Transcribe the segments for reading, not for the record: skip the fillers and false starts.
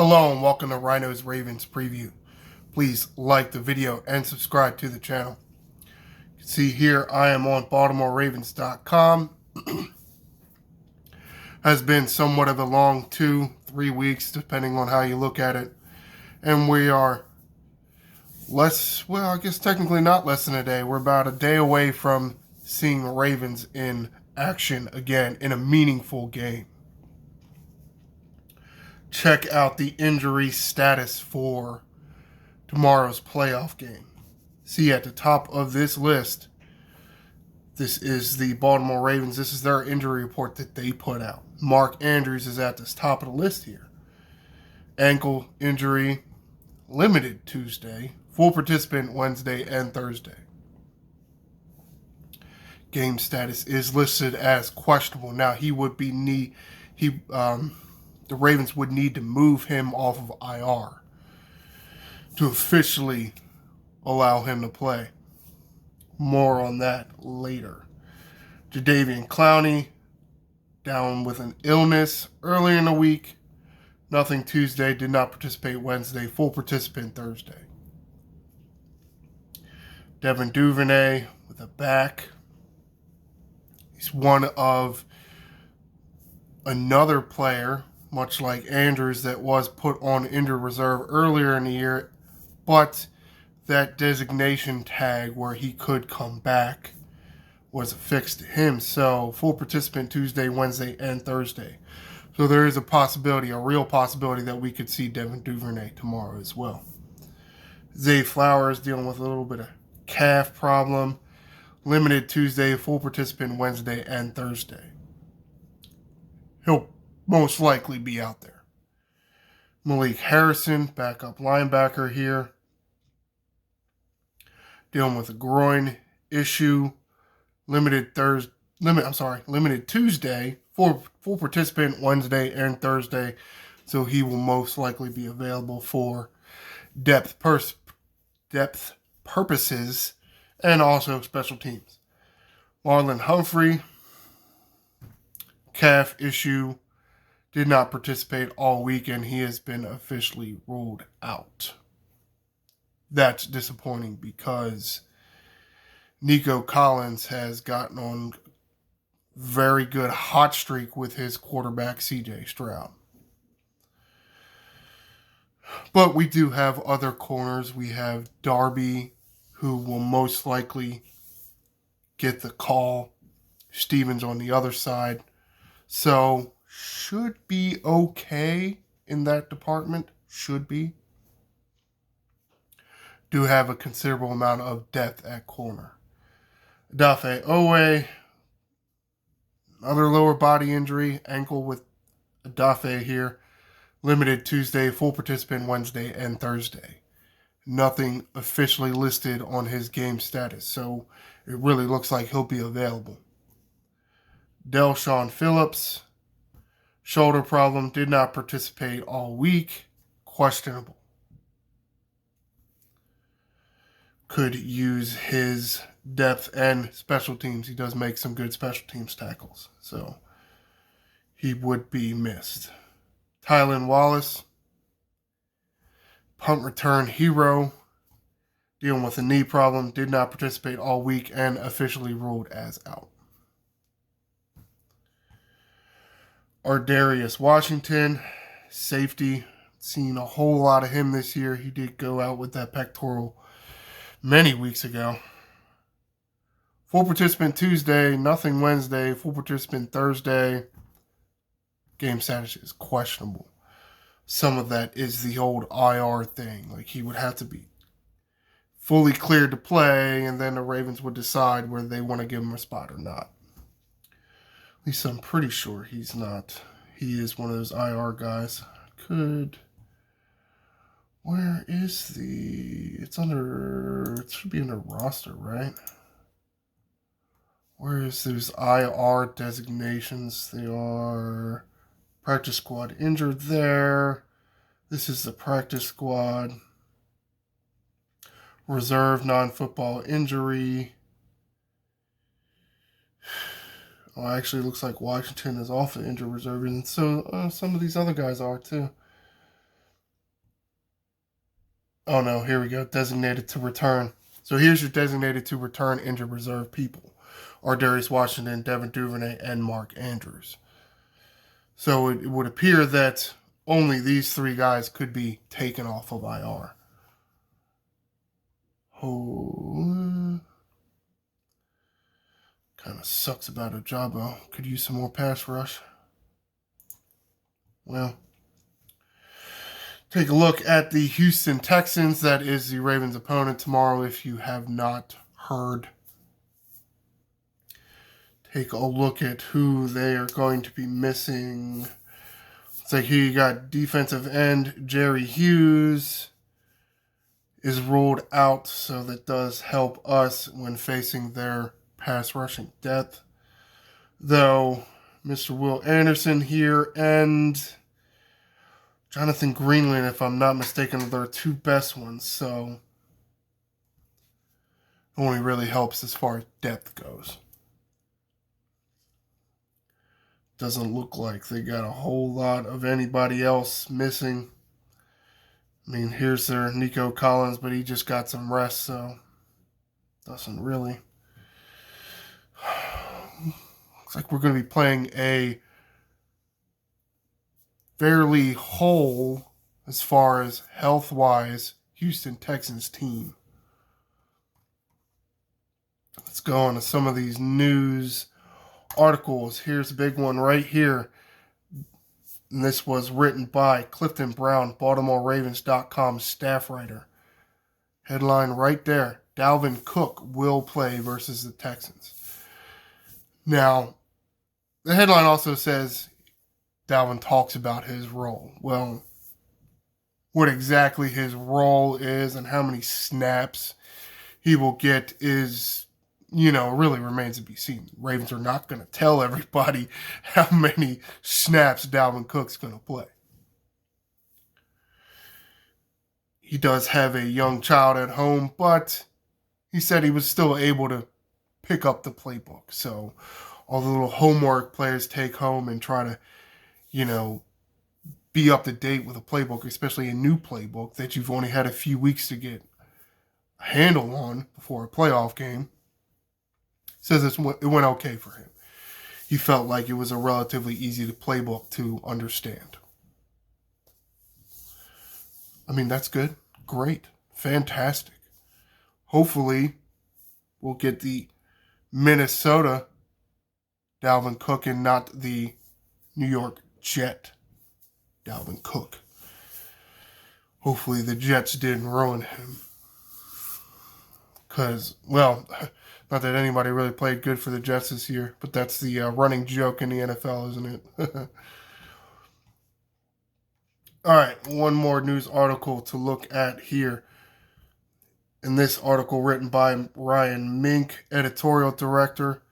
Hello and welcome to Ryno's Ravens preview. Please like the video and subscribe to the channel. You can see here I am on BaltimoreRavens.com. Has been somewhat of a long 2-3 weeks depending on how you look at it. And we are I guess technically not less than a day. We're about a day away from seeing the Ravens in action again in a meaningful game. Check out the injury status for tomorrow's playoff game. See at the top of this list, this is the Baltimore Ravens. This is their injury report that they put out. Mark Andrews is at the top of the list here. Ankle injury, limited Tuesday, full participant Wednesday and Thursday. Game status is listed as questionable. Now the Ravens would need to move him off of IR to officially allow him to play. More on that later. Jadeveon Clowney down with an illness earlier in the week. Nothing Tuesday, did not participate Wednesday, full participant Thursday. Devin Duvernay with a back. He's one of another player, much like Andrews, that was put on injured reserve earlier in the year, but that designation tag where he could come back was affixed to him. So full participant Tuesday, Wednesday, and Thursday. So there is a real possibility that we could see Devin Duvernay tomorrow as well. Zay Flowers dealing with a little bit of calf problem. Limited Tuesday, full participant Wednesday and Thursday. He'll most likely be out there. Malik Harrison, backup linebacker here, dealing with a groin issue. Limited Tuesday, full participant Wednesday and Thursday, so he will most likely be available for depth purposes and also special teams. Marlon Humphrey, calf issue, did not participate all weekend. He has been officially ruled out. That's disappointing because Nico Collins has gotten on very good hot streak with his quarterback, CJ Stroud. But we do have other corners. We have Darby, who will most likely get the call. Stevens on the other side. So, should be okay in that department. Should be. Do have a considerable amount of depth at corner. Dafe Owe, another lower body injury, ankle with Dafe here. Limited Tuesday, full participant Wednesday and Thursday. Nothing officially listed on his game status, so it really looks like he'll be available. Del'Shawn Phillips, shoulder problem, did not participate all week, questionable. Could use his depth and special teams. He does make some good special teams tackles, so he would be missed. Tylan Wallace, punt return hero, dealing with a knee problem, did not participate all week and officially ruled as out. Ardarius Washington, safety, seen a whole lot of him this year. He did go out with that pectoral many weeks ago. Full participant Tuesday, nothing Wednesday, full participant Thursday. Game status is questionable. Some of that is the old IR thing. Like, he would have to be fully cleared to play, and then the Ravens would decide whether they want to give him a spot or not. At least I'm pretty sure he's not. He is one of those IR guys. Where is it should be under roster, right? Where is those IR designations? They are practice squad injured there. This is the practice squad. Reserve non-football injury. Oh, actually, it looks like Washington is off the injured reserve, and so some of these other guys are too. Oh no, here we go. Designated to return. So here's your designated to return injured reserve people: Darius Washington, Devin Duvernay, and Mark Andrews. So it would appear that only these three guys could be taken off of IR. Oh, kind of sucks about Ojabo. Could use some more pass rush. Well, take a look at the Houston Texans. That is the Ravens' opponent tomorrow, if you have not heard. Take a look at who they are going to be missing. It's like here you got defensive end Jerry Hughes is ruled out, so that does help us when facing their pass rushing depth. Though Mr. Will Anderson here and Jonathan Greenland, if I'm not mistaken, are their two best ones, so it only really helps as far as depth goes. Doesn't look like they got a whole lot of anybody else missing. I mean, here's their Nico Collins, but he just got some rest, so doesn't really. Looks like we're going to be playing a fairly whole, as far as health-wise, Houston Texans team. Let's go on to some of these news articles. Here's a big one right here. And this was written by Clifton Brown, BaltimoreRavens.com staff writer. Headline right there: Dalvin Cook will play versus the Texans. Now, the headline also says Dalvin talks about his role. Well, what exactly his role is and how many snaps he will get is, really remains to be seen. Ravens are not going to tell everybody how many snaps Dalvin Cook's going to play. He does have a young child at home, but he said he was still able to pick up the playbook. So all the little homework players take home and try to, be up to date with a playbook, especially a new playbook that you've only had a few weeks to get a handle on before a playoff game. Says it went okay for him. He felt like it was a relatively easy playbook to understand. I mean, that's good. Great. Fantastic. Hopefully, we'll get the Minnesota Dalvin Cook and not the New York Jet Dalvin Cook. Hopefully, the Jets didn't ruin him. Because, well, not that anybody really played good for the Jets this year, but that's the running joke in the NFL, isn't it? All right, one more news article to look at here. In this article written by Ryan Mink, editorial director.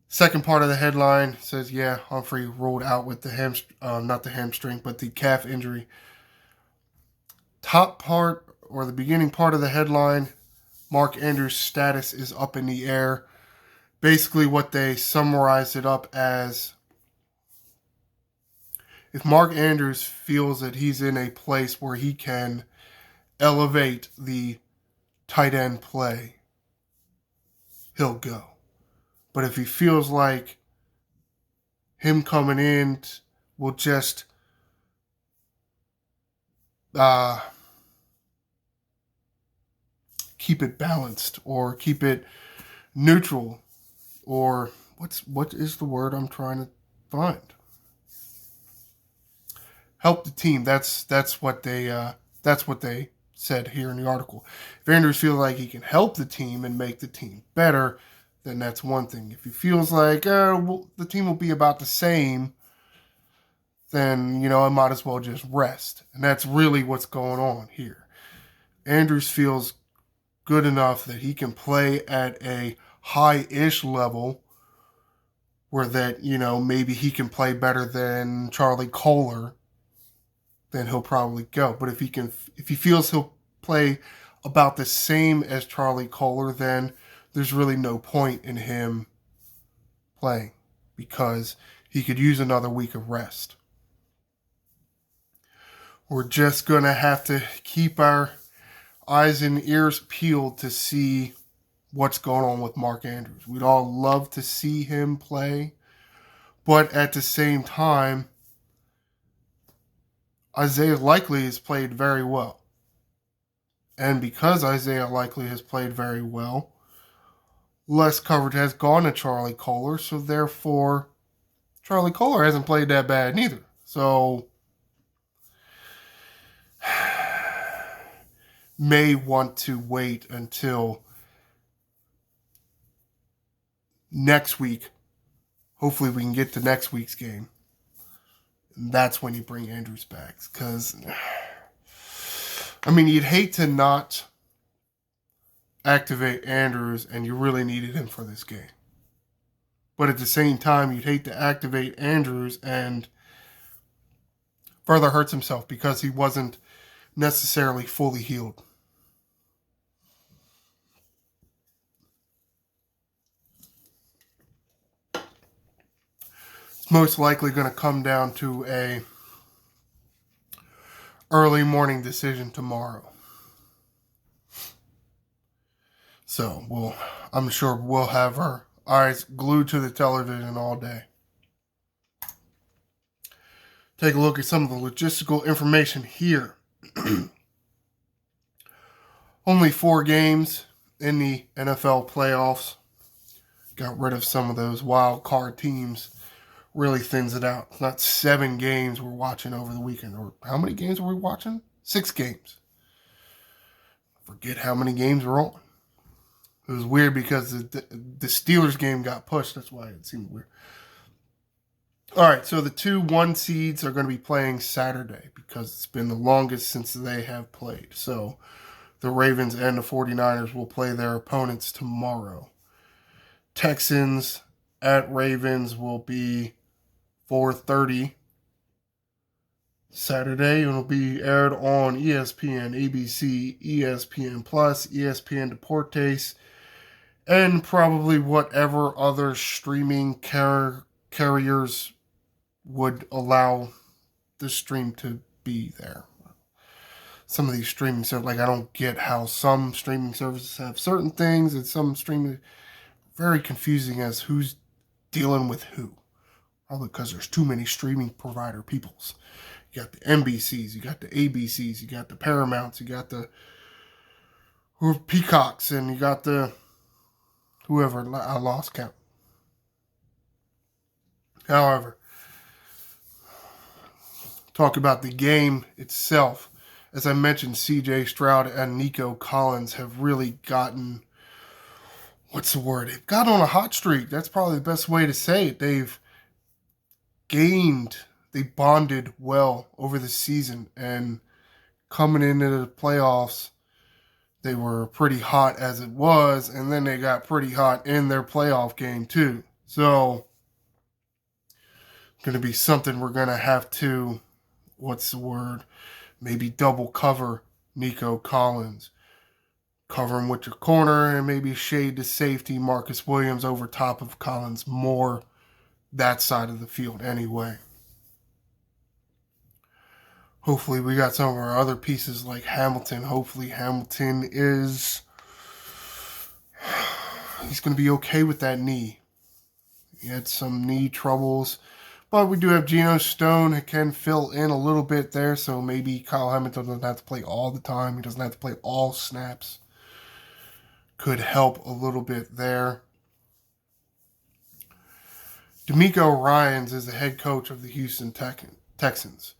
Second part of the headline says, Humphrey ruled out with the not the hamstring, but the calf injury. Top part, or the beginning part of the headline, Mark Andrews' status is up in the air. Basically what they summarized it up as, if Mark Andrews feels that he's in a place where he can elevate the tight end play, he'll go. But if he feels like him coming in will just keep it balanced or keep it neutral, or what is the word I'm trying to find? Help the team. That's what they said here in the article. If Andrews feels like he can help the team and make the team better, then that's one thing. If he feels like the team will be about the same, then I might as well just rest. And that's really what's going on here. Andrews feels good enough that he can play at a high-ish level where that, maybe he can play better than Charlie Kolar, then he'll probably go. But if he feels he'll play about the same as Charlie Kolar, then there's really no point in him playing because he could use another week of rest. We're just going to have to keep our eyes and ears peeled to see what's going on with Mark Andrews. We'd all love to see him play, but at the same time, Isaiah Likely has played very well. And because Isaiah Likely has played very well, less coverage has gone to Charlie Kolar, so therefore Charlie Kolar hasn't played that bad neither. So may want to wait until next week. Hopefully we can get to next week's game. And that's when you bring Andrews back. Because, I mean, you'd hate to not activate Andrews and you really needed him for this game. But at the same time, you'd hate to activate Andrews and further hurts himself because he wasn't necessarily fully healed. It's most likely going to come down to a early morning decision tomorrow. So I'm sure we'll have our eyes glued to the television all day. Take a look at some of the logistical information here. Only 4 games in the NFL playoffs. Got rid of some of those wild card teams. Really thins it out. It's not 7 games we're watching over the weekend. Or how many games were we watching? 6 games. Forget how many games were on. It was weird because the Steelers game got pushed. That's why it seemed weird. All right, so the 2 1 seeds are going to be playing Saturday because it's been the longest since they have played. So the Ravens and the 49ers will play their opponents tomorrow. Texans at Ravens will be 4:30 Saturday. It will be aired on ESPN, ABC, ESPN Plus, ESPN Deportes, and probably whatever other streaming carriers would allow the stream to be there. Some of these streaming services, like I don't get how some streaming services have certain things and some streaming, very confusing as who's dealing with who. Probably because there's too many streaming provider peoples. You got the NBCs, you got the ABCs, you got the Paramounts, you got the Peacocks, and you got the whoever, I lost count. However, talk about the game itself. As I mentioned, CJ Stroud and Nico Collins have really gotten, what's the word? They've got on a hot streak. That's probably the best way to say it. They bonded well over the season, and coming into the playoffs, they were pretty hot as it was, and then they got pretty hot in their playoff game too. So, it's going to be something we're going to have to, maybe double cover Nico Collins. Cover him with your corner and maybe shade the safety Marcus Williams over top of Collins more that side of the field anyway. Hopefully we got some of our other pieces like Hamilton. Hopefully Hamilton he's going to be okay with that knee. He had some knee troubles. But we do have Geno Stone who can fill in a little bit there. So maybe Kyle Hamilton doesn't have to play all the time. He doesn't have to play all snaps. Could help a little bit there. D'Amico Ryans is the head coach of the Houston Texans.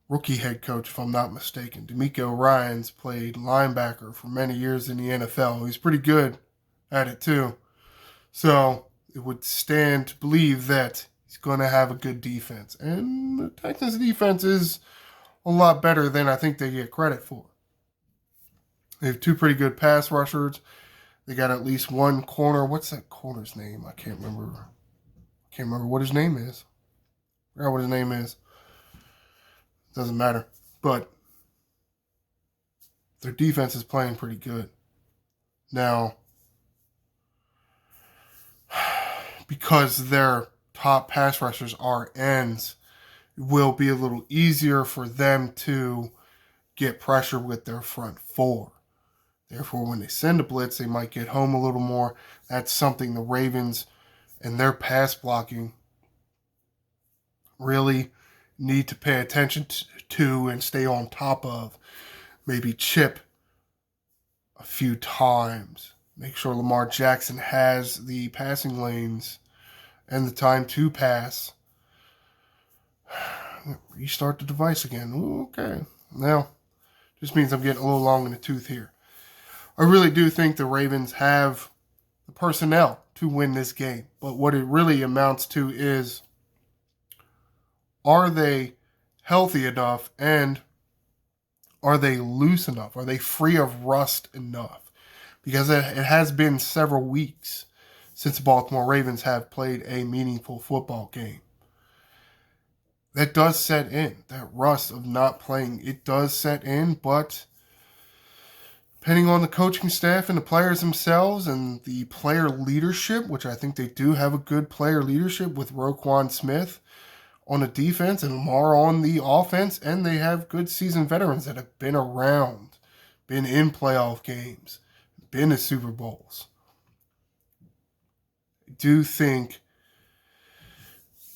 Rookie head coach, if I'm not mistaken. D'Amico Ryans played linebacker for many years in the NFL. He's pretty good at it too. So it would stand to believe that he's going to have a good defense. And the Texans' defense is a lot better than I think they get credit for. They have 2 pretty good pass rushers. They got at least 1 corner. What's that corner's name? I can't remember. What his name is. I forgot what his name is. Doesn't matter. But their defense is playing pretty good. Now, because their top pass rushers are ends, it will be a little easier for them to get pressure with their front 4. Therefore, when they send a blitz, they might get home a little more. That's something the Ravens and their pass blocking really need to pay attention to and stay on top of. Maybe chip a few times. Make sure Lamar Jackson has the passing lanes and the time to pass. Restart the device again. Ooh, okay. Now, just means I'm getting a little long in the tooth here. I really do think the Ravens have the personnel to win this game. But what it really amounts to is, are they healthy enough and are they loose enough? Are they free of rust enough? Because it has been several weeks since the Baltimore Ravens have played a meaningful football game. That does set in. That rust of not playing, it does set in, but depending on the coaching staff and the players themselves and the player leadership, which I think they do have a good player leadership with Roquan Smith on the defense and Lamar on the offense, and they have good seasoned veterans that have been around, been in playoff games, been to Super Bowls. I do think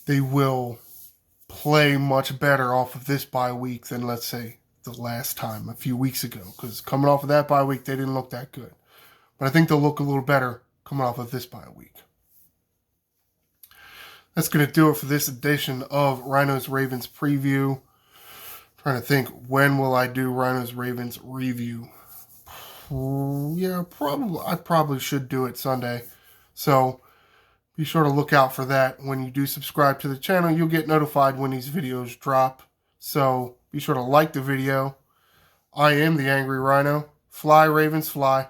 they will play much better off of this bye week than, let's say, the last time a few weeks ago, because coming off of that bye week, they didn't look that good. But I think they'll look a little better coming off of this bye week. That's going to do it for this edition of Ryno's Ravens preview. Trying to think, when will I do Ryno's Ravens review? Yeah, probably. I probably should do it Sunday. So be sure to look out for that. When you do subscribe to the channel, you'll get notified when these videos drop. So be sure to like the video. I am the Angry Ryno. Fly, Ravens, fly.